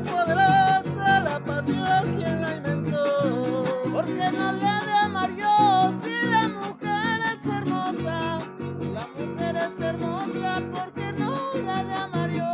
fuerte, poderosa la pasión, ¿quién la inventó? Porque no le ha de amar yo si la mujer es hermosa. Si la mujer es hermosa, porque no le ha de amar yo.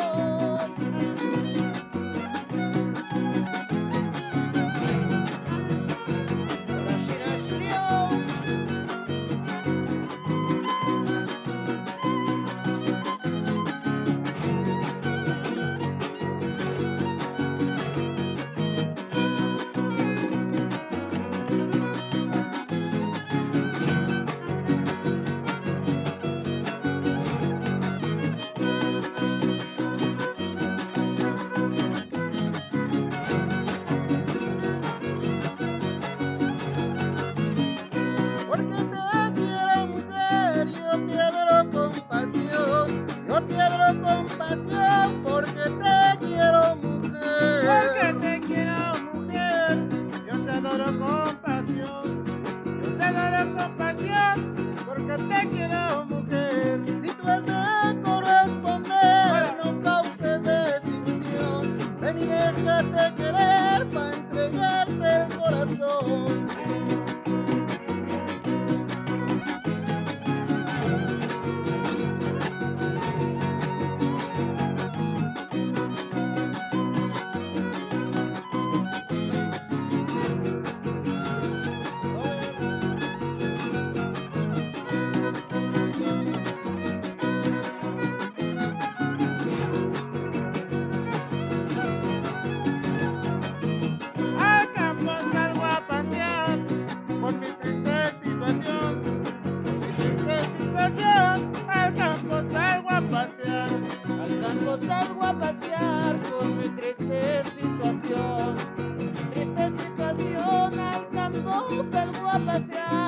Porque te quiero, mujer, yo te adoro con pasión. Yo te adoro con pasión porque te quiero, mujer. Porque te quiero, mujer, yo te adoro con pasión. Yo te adoro con pasión, porque te quiero, mujer. Si tú has de corresponder, no causes desilusión. Ven y déjate querer para entregarte el corazón. Al campo salgo a pasear por mi triste situación. Mi triste situación, al campo salgo a pasear. Al campo salgo a pasear por mi triste situación. Mi triste situación, al campo salgo a pasear.